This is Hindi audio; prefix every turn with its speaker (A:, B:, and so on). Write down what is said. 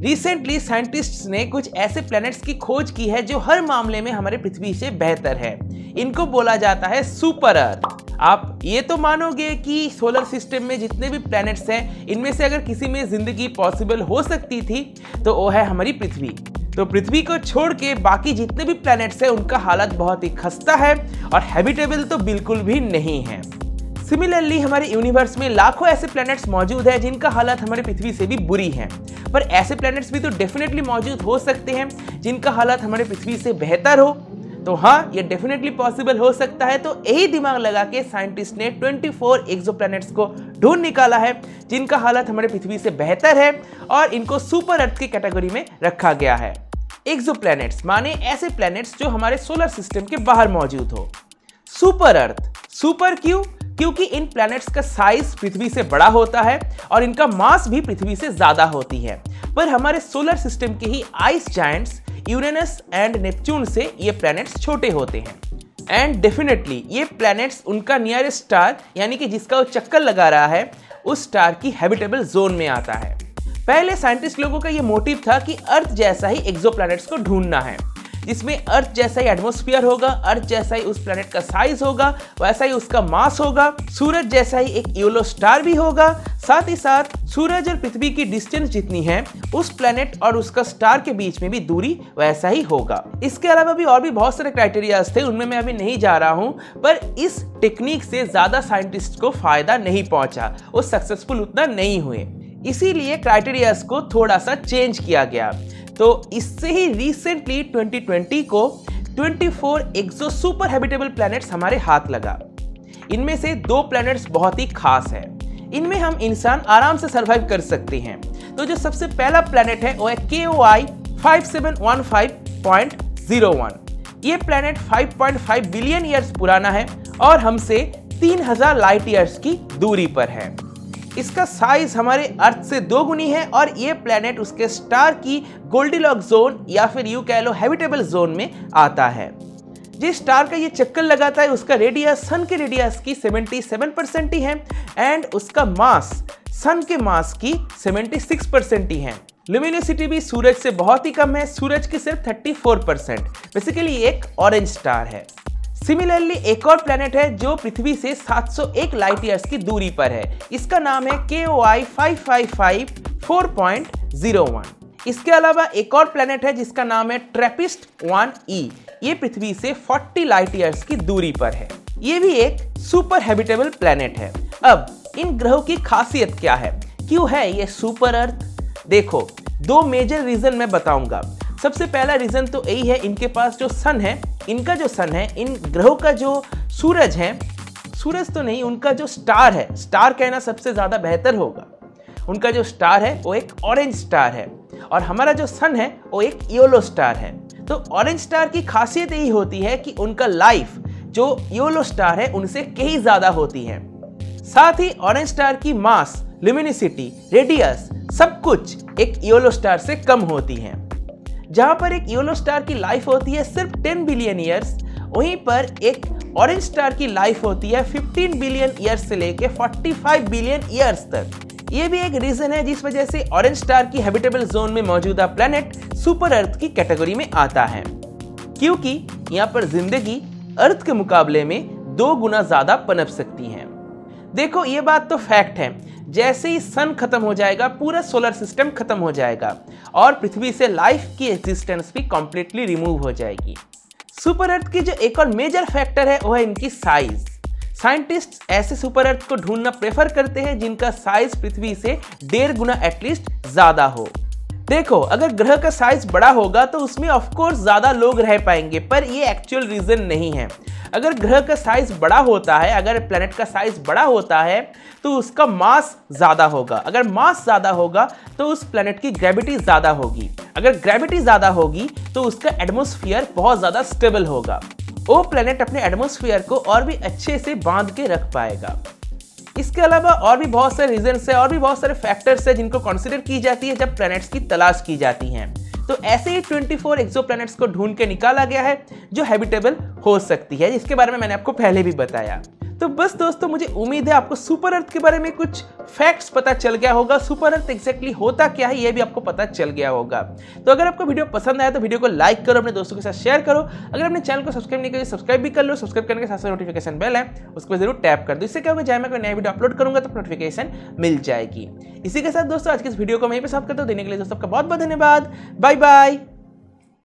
A: रिसेंटली साइंटिस्ट्स ने कुछ ऐसे प्लैनेट्स की खोज की है जो हर मामले में हमारे पृथ्वी से बेहतर है। इनको बोला जाता है सुपर अर्थ। आप ये तो मानोगे कि सोलर सिस्टम में जितने भी प्लैनेट्स हैं, इनमें से अगर किसी में जिंदगी पॉसिबल हो सकती थी तो वो है हमारी पृथ्वी। तो पृथ्वी को छोड़ के बाकी जितने भी प्लैनेट्स हैं उनका हालत बहुत ही खस्ता है और हैबिटेबल तो बिल्कुल भी नहीं है। सिमिलरली हमारे यूनिवर्स में लाखों ऐसे प्लैनेट्स मौजूद हैं जिनका हालत हमारी पृथ्वी से भी बुरी है, पर ऐसे प्लैनेट्स भी तो डेफिनेटली मौजूद हो सकते हैं जिनका हालत हमारे पृथ्वी से बेहतर हो। तो हाँ, ये डेफिनेटली पॉसिबल हो सकता है। तो यही दिमाग लगा के साइंटिस्ट ने 24 एक्सोप्लैनेट्स को ढूंढ निकाला है जिनका हालत हमारे पृथ्वी से बेहतर है और इनको सुपर अर्थ की कैटेगरी में रखा गया है। एक्सोप्लैनेट्स माने ऐसे प्लैनेट्स जो हमारे सोलर सिस्टम के बाहर मौजूद हो। सुपर अर्थ, सुपर क्यों? क्योंकि इन प्लैनेट्स का साइज पृथ्वी से बड़ा होता है और इनका मास भी पृथ्वी से ज्यादा होती है। पर हमारे सोलर सिस्टम के ही ice giants Uranus and Neptune से ये प्लैनेट्स छोटे होते हैं। एंड डेफिनेटली ये प्लैनेट्स उनका नियरेस्ट स्टार यानी कि जिसका वो चक्कर लगा रहा है उस स्टार की हैबिटेबल जोन में आता है। पहले साइंटिस्ट लोगों का ये मोटिव था कि अर्थ जैसा ही एक्सोप्लैनेट्स को ढूंढना है, जिसमें अर्थ जैसा ही एटमॉस्फेयर होगा, अर्थ जैसा ही उस प्लैनेट का साइज होगा, वैसा ही उसका मास होगा, सूरज जैसा ही एक येलो स्टार भी होगा, साथ ही साथ सूरज और पृथ्वी की डिस्टेंस जितनी है उस प्लैनेट और उसका स्टार के बीच में भी दूरी वैसा ही होगा। इसके अलावा भी और भी बहुत सारे क्राइटेरियाज थे, उनमें मैं अभी नहीं जा रहा हूं, पर इस टेक्निक से ज्यादा साइंटिस्ट को फायदा नहीं पहुंचा, वो सक्सेसफुल उतना नहीं हुए, इसीलिए क्राइटेरियाज को थोड़ा सा चेंज किया गया। तो इससे ही रिसेंटली 2020 को 24 एक्सो सुपर हैबिटेबल प्लैनेट्स हमारे हाथ लगा। इनमें से 2 प्लैनेट्स बहुत ही खास है, इनमें हम इंसान आराम से सरवाइव कर सकते हैं। तो जो सबसे पहला प्लैनेट है वो है KOI 5715.01। ये प्लैनेट 5.5 बिलियन ईयर्स पुराना है और हमसे 3000 लाइट ईयर्स की दूरी पर है। इसका साइज हमारे अर्थ से 2 गुनी है और ये प्लैनेट उसके स्टार की गोल्डीलॉक्स जोन या फिर यूं कह लो हैबिटेबल जोन में आता है। जिस स्टार का ये चक्कर लगाता है उसका रेडियस सन के रेडियस की 77% ही है एंड उसका मास सन के मास की 76% ही है। ल्यूमिनोसिटी भी सूरज से बहुत ही कम है, सूरज की सिर्फ 34%। बेसिकली एक ऑरेंज स्टार है। सिमिलरली एक और प्लैनेट है जो पृथ्वी से 701 लाइट ईयर्स की दूरी पर है, इसका नाम है KOI 5554.01। इसके अलावा एक और प्लैनेट है जिसका नाम है TRAPPIST-1e, ये पृथ्वी से 40 लाइट ईयर्स की दूरी पर है। ये भी एक सुपर हैबिटेबल प्लैनेट है। अब इन ग्रहों की खासियत क्या है, क्यों है ये सुपर अर्थ? देखो, 2 मेजर रीजन मैं बताऊंगा। सबसे पहला रीजन तो यही है, इनके पास जो सन है, इनका जो सन है, इन ग्रहों का जो सूरज है, सूरज तो नहीं, उनका जो स्टार है, स्टार कहना सबसे ज्यादा बेहतर होगा, उनका जो स्टार है वो एक ऑरेंज स्टार है और हमारा जो सन है वो एक येलो स्टार है। तो ऑरेंज स्टार की खासियत यही होती है कि उनका लाइफ जो येलो स्टार है उनसे कहीं ज्यादा होती है। साथ ही ऑरेंज स्टार की मास, ल्यूमिनिसिटी, रेडियस सब कुछ एक येलो स्टार से कम होती है। जहां पर एक येलो स्टार की लाइफ होती है सिर्फ 10 बिलियन ईयर्स, वहीं पर एक ऑरेंज स्टार की लाइफ होती है 15 बिलियन ईयर्स से लेके 45 बिलियन ईयर्स तक। ये भी एक रीजन है जिस वजह से ऑरेंज स्टार की हैबिटेबल जोन में मौजूदा प्लैनेट सुपर अर्थ की कैटेगरी में आता है, क्योंकि यहाँ पर जिंदगी अर्थ के मुकाबले में 2 गुना ज्यादा पनप सकती है। देखो, ये बात तो फैक्ट है, जैसे ही सन खत्म हो जाएगा पूरा सोलर सिस्टम खत्म हो जाएगा और पृथ्वी से लाइफ की एग्जिस्टेंस भी कंप्लीटली रिमूव हो जाएगी। सुपर अर्थ की जो एक और मेजर फैक्टर है वो है इनकी साइज। साइंटिस्ट ऐसे सुपर अर्थ को ढूंढना प्रेफर करते हैं जिनका साइज पृथ्वी से 1.5 गुना एटलीस्ट ज्यादा हो। देखो, अगर ग्रह का साइज बड़ा होगा तो उसमें ऑफकोर्स ज्यादा लोग रह पाएंगे, पर ये एक्चुअल रीजन नहीं है। अगर ग्रह का साइज बड़ा होता है, अगर प्लैनेट का साइज बड़ा होता है तो उसका मास ज्यादा होगा। अगर मास ज्यादा होगा तो उस प्लैनेट की ग्रेविटी ज्यादा होगी। अगर ग्रेविटी ज्यादा होगी तो उसका एटमॉस्फेयर बहुत ज्यादा स्टेबल होगा। वो प्लैनेट अपने एटमॉस्फेयर को और भी अच्छे से बांध के रख पाएगा। इसके अलावा और भी बहुत सारे रीजंस है और भी बहुत सारे फैक्टर्स है जिनको कंसीडर की जाती है जब प्लैनेट्स की तलाश की जाती हैं। तो ऐसे ही 24 एक्सोप्लैनेट्स को ढूंढ के निकाला गया है जो हैबिटेबल हो सकती है, जिसके बारे में मैंने आपको पहले भी बताया। तो बस दोस्तों, मुझे उम्मीद है आपको सुपर अर्थ के बारे में कुछ फैक्ट्स पता चल गया होगा, सुपर अर्थ एग्जैक्टली होता क्या है ये भी आपको पता चल गया होगा। तो अगर आपको वीडियो पसंद आया तो वीडियो को लाइक करो, अपने दोस्तों के साथ शेयर करो। अगर अपने चैनल को सब्सक्राइब नहीं किया सब्सक्राइब भी कर लो। सब्सक्राइब करने के साथ साथ नोटिफिकेशन बेल है उसको जरूर टैप कर दो। इससे क्या होगा, जब मैं कोई नया वीडियो अपलोड करूंगा तो नोटिफिकेशन मिल जाएगी। इसी के साथ दोस्तों आज के इस वीडियो को मैं यहीं पे समाप्त करता हूं। देने के लिए दोस्तों आपका बहुत बहुत धन्यवाद। Bye bye.